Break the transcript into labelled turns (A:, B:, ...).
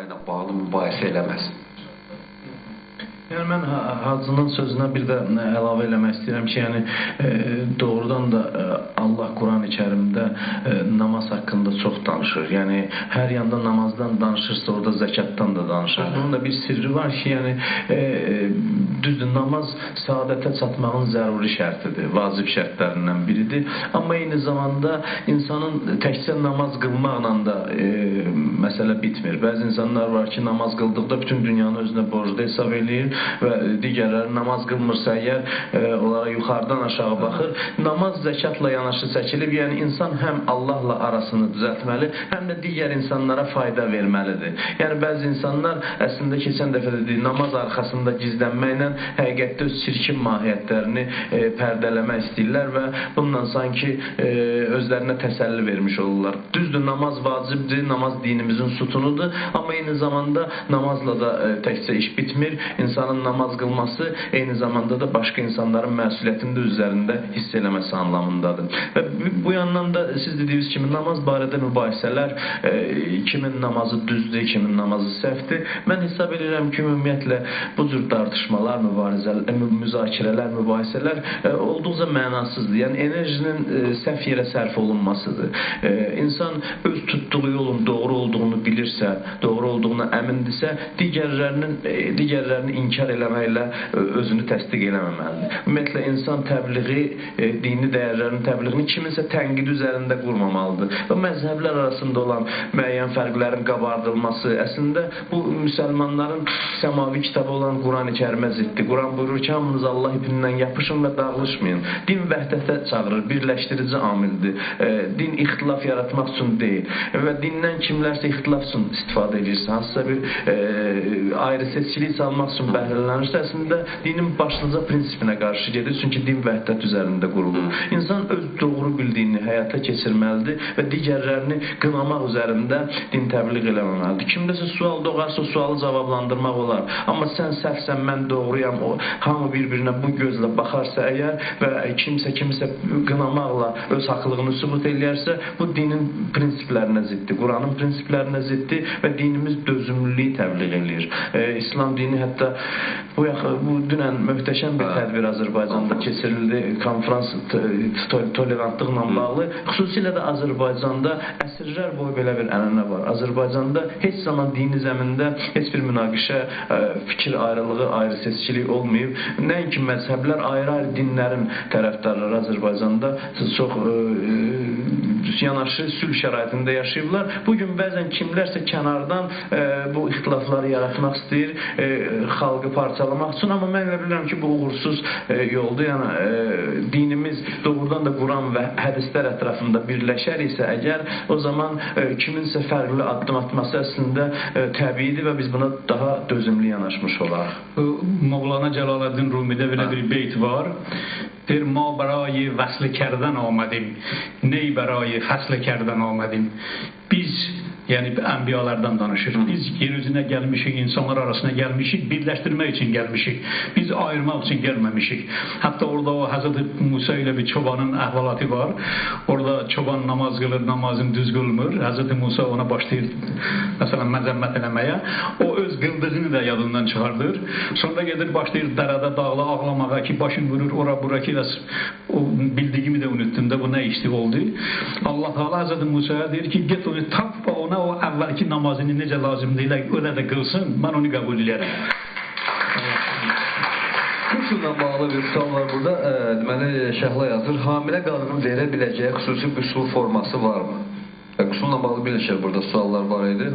A: ilə bağlı mübahisə eləməz.
B: Yəni mən Hacının sözünə bir də əlavə eləmək istəyirəm ki, yəni doğrudan da Allah Quran-ı Kərimdə namaz haqqında çox danışır. Yəni hər yanda namazdan danışırsa, orada zəkatdan da danışır. Bunun da bir sirri var ki, yəni düzdür, namaz səadətə çatmağın zəruri şərtidir, vacib şərtlərindən biridir. Amma eyni zamanda insanın təkcə namaz qılmaqla da məsələ bitmir. Bəzi insanlar var ki, namaz qıldıqda bütün dünyanı özünə borclu hesab eləyir və digərləri namaz qılmırsa əgər onlara yuxarıdan aşağı baxır. Namaz zəkatla yanaşı çəkilib, yəni insan həm Allahla arasını düzəltməli, həm də digər insanlara fayda verməlidir. Yəni bəzi insanlar əslində keçən dəfə də dedik, namaz arxasında gizlənməklə həqiqətdə öz çirkin mahiyyətlərini pərdələmək istəyirlər və bununla sanki özlərinə təsəlli vermiş olurlar. Düzdür, namaz vacibdir, namaz dinimizin sütunudur, amma eyni zamanda namazla da təkcə iş bitmir. İnsanın namaz qılması eyni zamanda da başqa insanların məsuliyyətini də üzərində hiss eləməsi anlamındadır. Və bu yandan da siz dediyiniz kimi namaz barədə mübahisələr, kimin namazı düzdür, kimin namazı səhvdir. Mən hesab edirəm ki, ümumiyyətlə bu cür tartışmalar, müzakirələr, mübahisələr olduqca mənasızdır. Yəni enerjinin səhv yerə sərf olunmasıdır. İnsan öz tutduğu yolun doğru olduğunu bilirsə, doğru olduğuna əmindirsə, digərlərini inkar eləməklə özünü təsdiq eləməməlidir. Ümumiyyətlə, insan təbliği, dini dəyərlərin təbliğini kiminsə tənqidi üzərində qurmamalıdır. Və məzhəblər arasında olan müəyyən fərqlərin qabardılması, əslində bu müsəlmanların səmavi kitabı olan Quran-ı Kərimə ziddir. Quran buyurur ki, hamınız Allah ipindən yapışın və dağılışmayın. Din vəhdətə çağırır, birləşdirici amildir. Din ixtilaf yaratmaq üçün deyil. Və dindən kimlərsə ixtilaf üçün istifadə edirsə, hansısa bir ayrı seçkilik salmaq üçün bəhrələnirsə, əslində dinin başlıca prinsipinə qarşı gedir, çünki din vəhdət üzərində qurulur. İnsan öz doğru bildiyini həyata keçirməlidir və digərlərini qınamaq üzərində din təbliğ eləməməlidir. Kimdəsə sual doğarsa, sualı cavablandırmaq olar. Amma sən səhvsən, mən doğruyam, hamı bir-birinə bu gözlə baxarsa əgər və kimsə qınamaqla öz haqlılığını sübut eləyərsə, bu dinin prinsiplərinə ziddir, Quranın prinsiplərinə ziddir və dinimiz dözümlülüyü təbliğ eləyir. İslam dini hətta bu dünən möhtəşəm bir tədbir Azərbaycanda keçirildi, konferans tolerantıqla bağlı. Xüsusilə də Azərbaycanda əsrlər boyu belə bir ənənə var. Azərbaycanda heç zaman dini zəmində heç bir münaqişə, fikir ayrılığı, ayrı seçkilik olmayıb. Nəinki məzhəblər, ayrı-ayrı dinlərin tərəfdarları Azərbaycanda çox yanaşı sülh şəraitində yaşayıblar. Bugün bəzən kimlərsə kənardan bu ixtilafları yaratmaq istəyir, xalqı parçalamaq üçün, amma mən elə bilirəm ki, bu uğursuz yoldur. Yəni, dinimiz doğrudan da Quran və hədislər ətrafında birləşər isə əgər, o zaman kiminsə fərqli addım atması əslində təbiidir və biz buna daha dözümlü yanaşmış olaraq.
C: Mevlana Celaleddin Rumi'de belə bir beyt var. Der ma برای وصل کردن آمدیم نی برای فصل کردن آمدیم. Biz, yəni ənbiyalardan danışır. Biz yeryüzünə gəlmişik, insanlar arasına gəlmişik, birləşdirmək üçün gəlmişik. Biz ayırmaq üçün gəlməmişik. Hətta orada o Hazreti Musa ilə bir çobanın əhvalatı var. Orada çoban namaz qılır, namazını düz qılmır. Hazreti Musa ona başlayır, məsələn, məzəmmət eləməyə. O öz qıldığını da yadından çıxardır. Sonra gedir, başlayır dərədə, dağla ağlamağa ki, başını vurur, ora bura ki, o bildiyimi də unuttum da, bu nə işlik oldu. Allah Teala Hazreti Musa'ya deyir ki, get onu tap və ona o əvvəlki namazını necə lazımdır, öyle də qılsın, mən onu qəbul edərəm.
A: Qüsulla bağlı bir sual var burada. Deməli, Şəhla yazır, hamilə qadının verə biləcəyi xüsusi qüsul forması varmı? Qüsulla bağlı bir burada suallar var idi.